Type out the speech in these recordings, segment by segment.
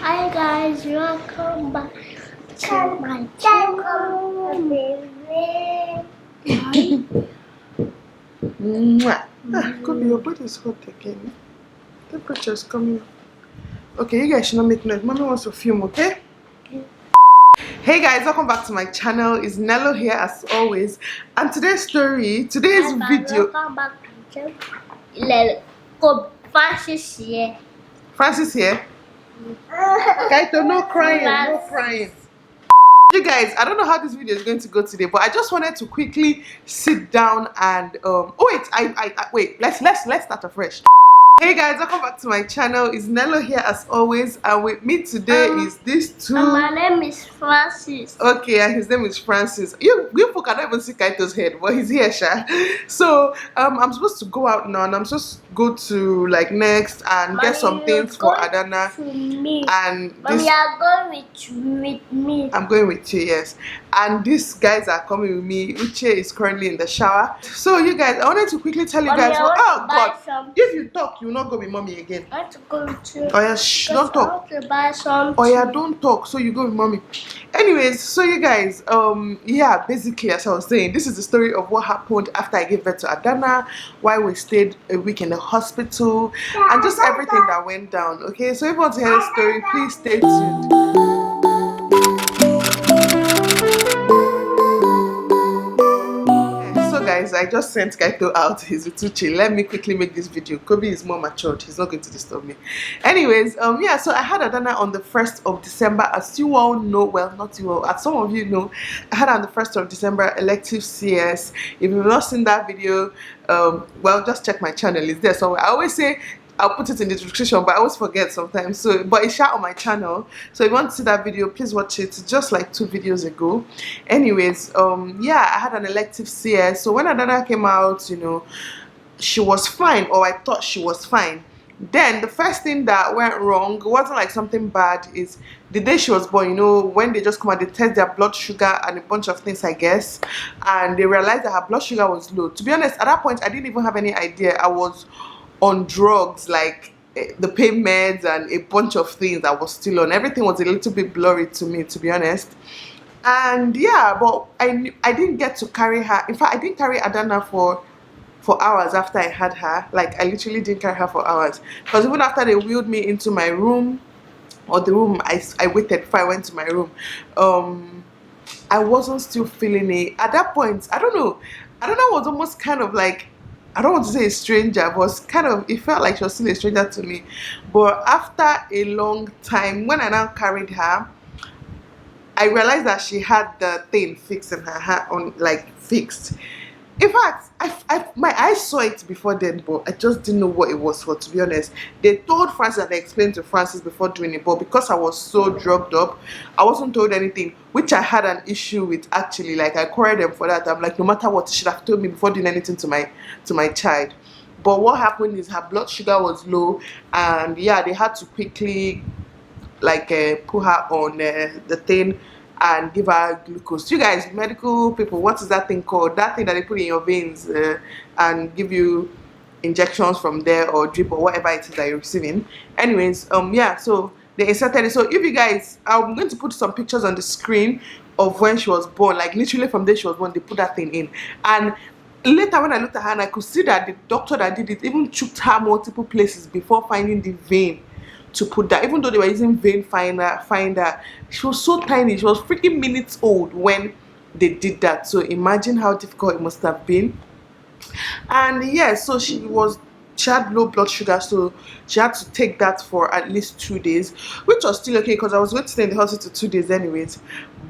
Hi guys, welcome back to my channel. Kobe, your body is hot again. Temperature is coming up. Okay, you guys should not make noise. Mommy wants to film, okay? Hey guys, welcome back to my channel. It's Nelo here as always. And today's video. Welcome back to my channel. Francis here. Francis here. Kaito, no crying, no crying. You guys, I don't know how this video is going to go today, but I just wanted to quickly sit down and oh wait, wait, let's start afresh. Hey guys, welcome back to my channel. It's Nelo here as always, and with me today is these two. And my name is Francis. Okay, and his name is Francis. You people cannot even see Kaito's head, but he's here, Sha. So I'm supposed to go out now, and I'm supposed to go to like Next and get some things for Adana. And Mommy, you are going with me. I'm going with you, yes. And these guys are coming with me. Uche is currently in the shower. So you guys, I wanted to quickly tell you guys. Oh God, if you talk, you will not go with mommy again. I want to go with you. Oh yeah, shh, don't talk. I want to buy something. Oh yeah, don't talk. So you go with mommy. Anyways, so you guys, yeah, basically as I was saying, this is the story of what happened after I gave birth to Adana, why we stayed a week in the hospital, and just everything that went down. Okay, so if you want to hear the story, please stay tuned. Guys, I just sent Kaito out. He's with Uche. Let me quickly make this video. Kobe is more matured. He's not going to disturb me. Anyways, yeah, so I had Adana on the 1st of December. As you all know, well, not you all, as some of you know, I had on the 1st of December elective CS. If you've not seen that video, well, just check my channel. It's there somewhere. I always say I'll put it in the description, but I always forget sometimes. So, but it's out on my channel. So if you want to see that video, please watch it. It's just like 2 videos ago. Anyways, yeah, I had an elective CS. So when Adana came out, you know, she was fine, or I thought she was fine. Then the first thing that went wrong, it wasn't like something bad, is the day she was born, you know, when they just come out, they test their blood sugar and a bunch of things, I guess, and they realized that her blood sugar was low. To be honest, at that point, I didn't even have any idea. I was on drugs, like the pain meds and a bunch of things I was still on. Everything was a little bit blurry to me, to be honest. And yeah, but I didn't get to carry her. In fact, I didn't carry Adana for hours after I had her. Like, I literally didn't carry her for hours, because even after they wheeled me into my room, or the room I waited before I went to my room, I wasn't still feeling it at that point. I don't know, was almost kind of like, I don't want to say a stranger, but was kind of, it felt like she was still a stranger to me. But after a long time, when I now carried her, I realized that she had the thing fixed in her hand, on like fixed. In fact, my eyes saw it before then, but I just didn't know what it was for, to be honest. They told Francis, and they explained to Francis before doing it, but because I was so drugged up, I wasn't told anything, which I had an issue with actually. Like, I quarreled them for that. I'm like, no matter what, you should have told me before doing anything to my child. But what happened is her blood sugar was low, and yeah, they had to quickly like put her on the thing and give her glucose. You guys, medical people, what is that thing called? That thing that they put in your veins and give you injections from there, or drip, or whatever it is that you're receiving. Anyways, yeah, so they inserted it. So if you guys, I'm going to put some pictures on the screen of when she was born. Like, literally from there she was born, they put that thing in. And later when I looked at her, and I could see that the doctor that did it even choked her multiple places before finding the vein to put that. Even though they were using vein finder, she was so tiny. She was freaking minutes old when they did that. So imagine how difficult it must have been. And yeah, so she had low blood sugar, so she had to take that for at least 2 days, which was still okay, because I was going to stay in the hospital 2 days anyways.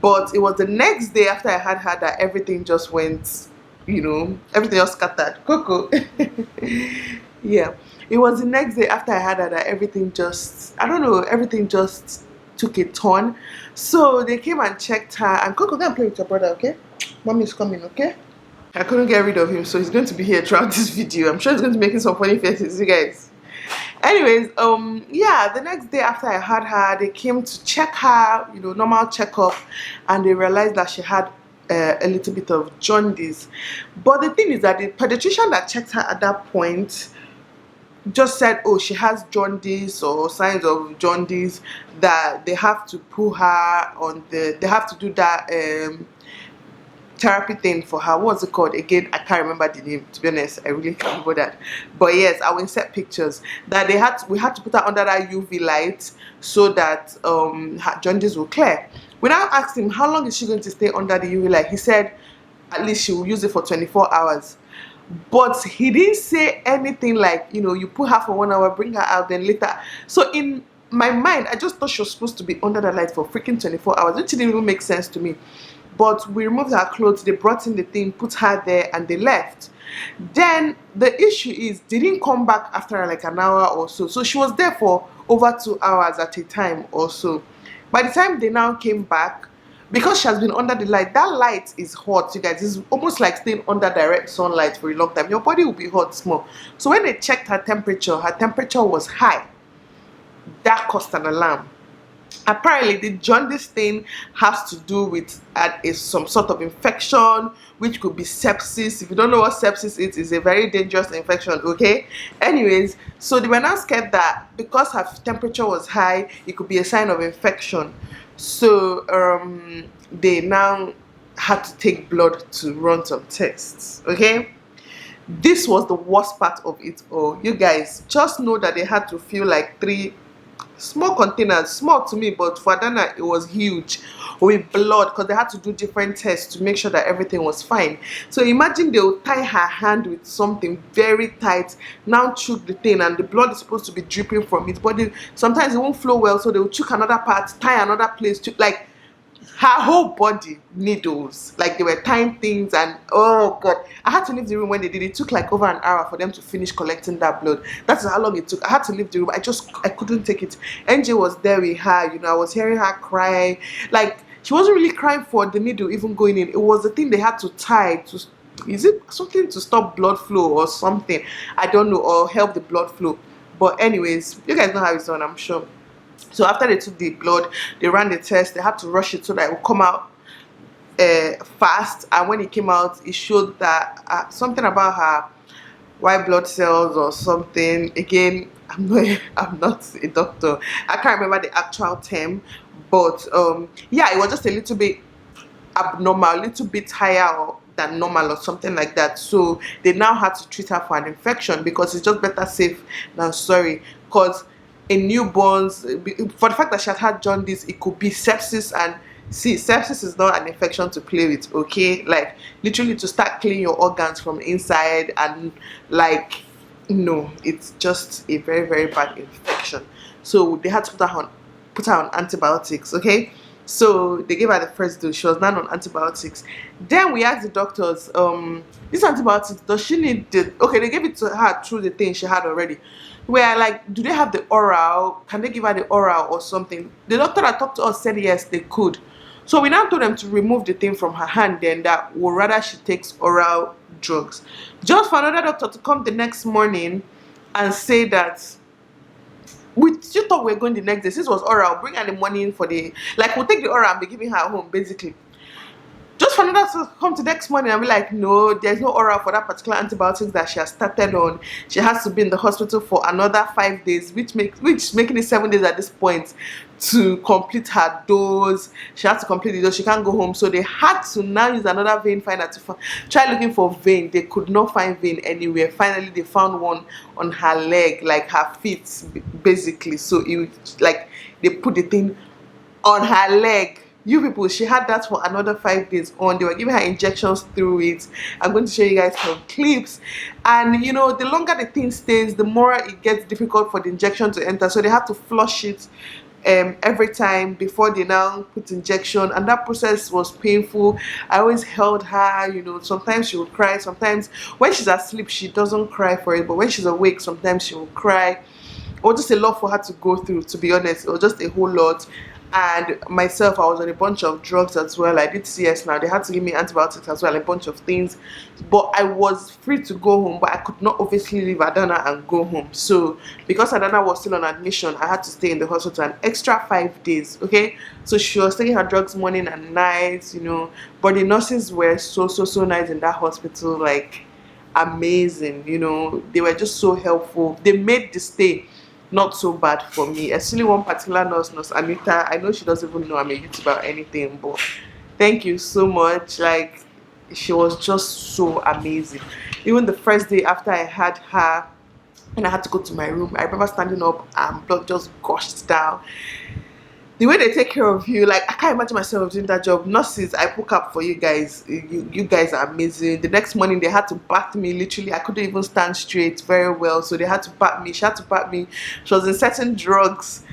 But it was the next day after I had her that everything just went, you know, everything just scattered. Coco. Yeah, it was the next day after I had her that everything just, I don't know, everything just took a turn. So they came and checked her, and Coco, go and play with your brother, okay? Mommy's coming, okay? I couldn't get rid of him, so he's going to be here throughout this video. I'm sure he's going to be making some funny faces, you guys. Anyways, yeah, the next day after I had her, they came to check her, you know, normal checkup, and they realized that she had a little bit of jaundice. But the thing is that the pediatrician that checked her at that point just said, oh, she has jaundice or signs of jaundice, that they have to put her on they have to do that therapy thing for her. What's it called again? I can't remember the name, to be honest. I really can't remember that. But yes, I will insert pictures that we had to put her under that UV light so that her jaundice will clear. We now asked him how long is she going to stay under the UV light. He said at least she will use it for 24 hours. But he didn't say anything like, you put her for 1 hour, bring her out, then later. So in my mind, I just thought she was supposed to be under the light for freaking 24 hours, which didn't even make sense to me. But we removed her clothes, they brought in the thing, put her there, and they left. Then the issue is they didn't come back after like an hour or so. So she was there for over 2 hours at a time or so. By the time they now came back, because she has been under the light, that light is hot, you guys. It's almost like staying under direct sunlight for a long time. Your body will be hot small. So when they checked her temperature was high. That caused an alarm. Apparently the jaundice thing has to do with some sort of infection, which could be sepsis. If you don't know what sepsis is, it's a very dangerous infection, okay? Anyways, so they were now scared that because her temperature was high, it could be a sign of infection. So they now had to take blood to run some tests, okay? This was the worst part of it all. You guys just know that they had to fill like 3 small containers, small to me, but for Adana it was huge, with blood, because they had to do different tests to make sure that everything was fine. So imagine they will tie her hand with something very tight, now choke the thing, and the blood is supposed to be dripping from it, but sometimes it won't flow well, so they will choke another part, tie another place, like her whole body needles, like they were tying things. And oh god, I had to leave the room when they did it. It took like over an hour for them to finish collecting that blood. That's how long it took. I had to leave the room. I couldn't take it. NJ was there with her, I was hearing her cry. Like she wasn't really crying for the needle even going in. It was the thing they had to tie to, is it something to stop blood flow or something, I don't know, or help the blood flow. But anyways, you guys know how it's done, I'm sure. So after they took the blood, they ran the test. They had to rush it so that it would come out fast. And when it came out, it showed that something about her white blood cells or something. Again, I'm not a doctor. I can't remember the actual term, but yeah, it was just a little bit abnormal, a little bit higher than normal or something like that. So they now had to treat her for an infection, because it's just better safe than sorry. Because in newborns, for the fact that she had jaundice, it could be sepsis. And see, sepsis is not an infection to play with, okay? Like literally to start cleaning your organs from inside, and like, no, it's just a very, very bad infection. So they had to put her on antibiotics, okay? So they gave her the first dose. She was now on antibiotics. Then we asked the doctors, this antibiotics, does she need the, okay, they gave it to her through the thing she had already. We are like, do they have the oral? Can they give her the oral or something? The doctor that talked to us said yes, they could. So we now told them to remove the thing from her hand, then that would rather she takes oral drugs. Just for another doctor to come the next morning and say that we still thought we were going the next day. This was oral. Bring her in the morning for the, like, we'll take the oral and be giving her at home, basically. Just for another to come to the next morning and be like, no, there's no oral for that particular antibiotics that she has started on. She has to be in the hospital for another 5 days, which making it 7 days at this point to complete her dose. She has to complete the dose. She can't go home. So they had to now use another vein finder to try looking for vein. They could not find vein anywhere. Finally, they found one on her leg, like her feet, basically. So it like they put the thing on her leg. You people, she had that for another 5 days on. They were giving her injections through it. I'm going to show you guys some clips. And the longer the thing stays, the more it gets difficult for the injection to enter. So they have to flush it every time before they now put injection, and that process was painful. I always held her. Sometimes she would cry. Sometimes when she's asleep she doesn't cry for it, but when she's awake sometimes she will cry. It was just a lot for her to go through, to be honest. It was just a whole lot. And myself, I was on a bunch of drugs as well. I did CS now. They had to give me antibiotics as well, a bunch of things. But I was free to go home, but I could not obviously leave Adana and go home. So because Adana was still on admission, I had to stay in the hospital an extra 5 days, okay? So she was taking her drugs morning and night, But the nurses were so nice in that hospital. Like, amazing. You know, they were just so helpful. They made the stay not so bad for me. Especially one particular nurse, Nurse Anita. I know she doesn't even know I'm a YouTuber or anything, but thank you so much. Like, she was just so amazing. Even the first day after I had her and I had to go to my room, I remember standing up and blood just gushed down. The way they take care of you, like, I can't imagine myself doing that job. Nurses, I woke up for you guys. You guys are amazing. The next morning they had to bath me. Literally, I couldn't even stand straight very well, so they had to bath me. She had to bath me. She was inserting drugs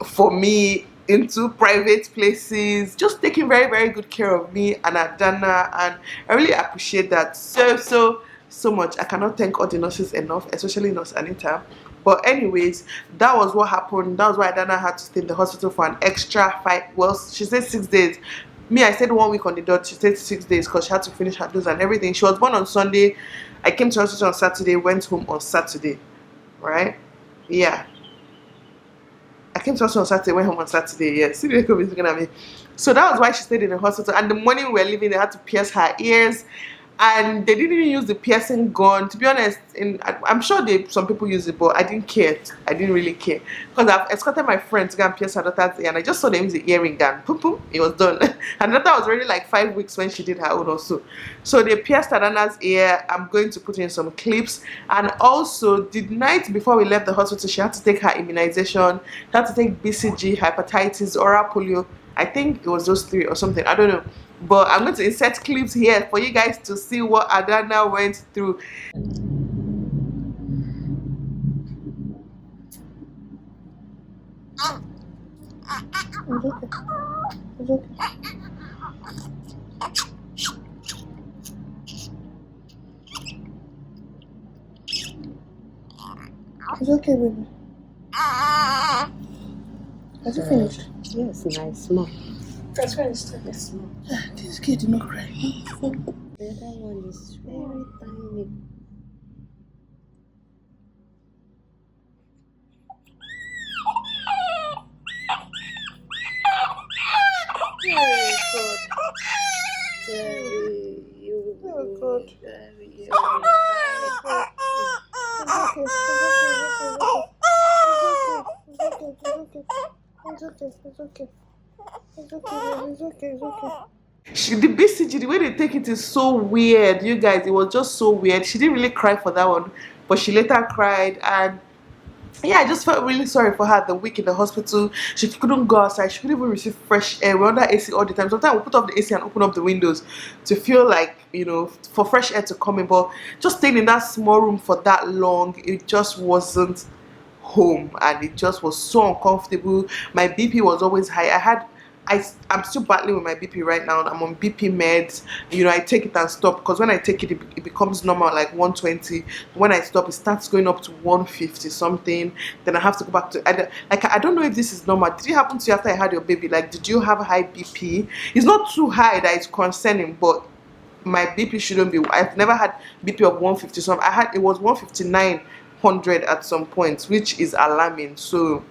for me into private places, just taking very, very good care of me and Adana, and I really appreciate that so much. I cannot thank all the nurses enough, especially Nurse Anita. But anyways, that was what happened. That was why Adana had to stay in the hospital for an extra 5, well, she said 6 days. Me, I stayed 1 week on the dot. She stayed 6 days because she had to finish her dose and everything. She was born on Sunday. I came to hospital on Saturday, went home on Saturday. Right? Yeah. I came to hospital on Saturday, went home on Saturday. Yeah, see the way looking at me. So that was why she stayed in the hospital. And the morning we were leaving, they had to pierce her ears, and they didn't even use the piercing gun. To be honest, I'm sure some people use it, but I didn't care. I didn't really care because I've escorted my friend to go and pierce her daughter's ear, and I just saw them use the earring gun. Boom, boom, it was done. And the daughter was already like 5 weeks when she did her own also. So they pierced Adana's ear. I'm going to put in some clips. And also, the night before we left the hospital, she had to take her immunization. She had to take BCG, hepatitis, oral polio. I think it was those 3 or something. I don't know. But I'm going to insert clips here for you guys to see what Adana went through. It's okay, baby. Has it finished? Yes, nice, small. That's finished. Yes, small. This kid did not cry. The other one is very tiny. Very good. Very, you. Very good. Very, The BCG, the way they take it is so weird, you guys. It was just so weird. She didn't really cry for that one, but she later cried. And yeah, I just felt really sorry for her the week in the hospital. She couldn't go outside. She couldn't even receive fresh air. We're under AC all the time. Sometimes we put off the AC and open up the windows to feel like, you know, for fresh air to come in. But just staying in that small room for that long, it just wasn't home, and it just was so uncomfortable. My BP was always high. I'm still battling with my BP right now. I'm on BP meds. You know, I take it and stop because when I take it, it becomes normal, like 120. When I stop, it starts going up to 150 something. Then I have to go back to, I don't know if this is normal. Did it happen to you after I had your baby? Like, did you have a high BP? It's not too high that it's concerning, but my BP shouldn't be. I've never had BP of 150. So it was 15900 at some point, which is alarming. So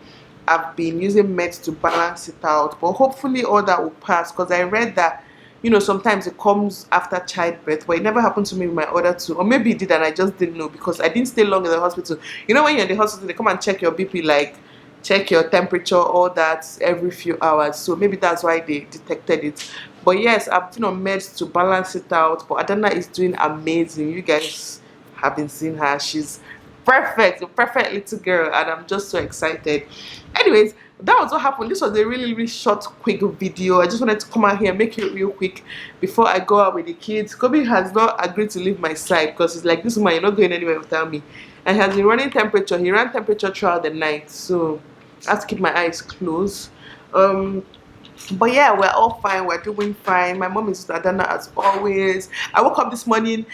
I've been using meds to balance it out, but hopefully all that will pass, because I read that, you know, sometimes it comes after childbirth, but it never happened to me with my other 2, or maybe it did and I just didn't know because I didn't stay long in the hospital. You know, when you're in the hospital, they come and check your BP, like check your temperature, all that every few hours. So maybe that's why they detected it. But yes, I've been on meds to balance it out. But Adana is doing amazing. You guys haven't seen her. She's perfect, a perfect little girl, and I'm just so excited. Anyways, that was what happened. This was a really, really short, quick video. I just wanted to come out here and make it real quick before I go out with the kids. Kobe has not agreed to leave my side because he's like, this woman, you're not going anywhere without me. And he has been running temperature. He ran temperature throughout the night, so I have to keep my eyes closed. But yeah, we're all fine. We're doing fine. My mom is with Adana as always. I woke up this morning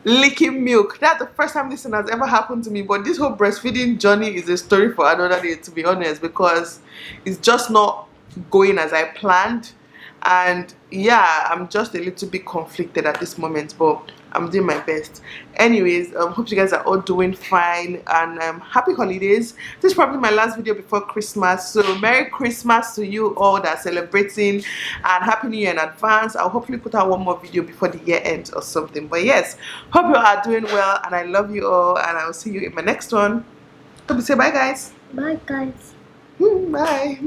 licking milk. That's the first time this thing has ever happened to me. But this whole breastfeeding journey is a story for another day, to be honest, because it's just not going as I planned. and yeah, I'm just a little bit conflicted at this moment, but I'm doing my best. Anyways, hope you guys are all doing fine, and happy holidays. This is probably my last video before Christmas, so Merry Christmas to you all that are celebrating, and Happy New Year in advance. I'll hopefully put out one more video before the year ends or something. But yes, hope you all are doing well, and I love you all, and I'll see you in my next one. Hope you say bye, guys. Bye, guys. Bye.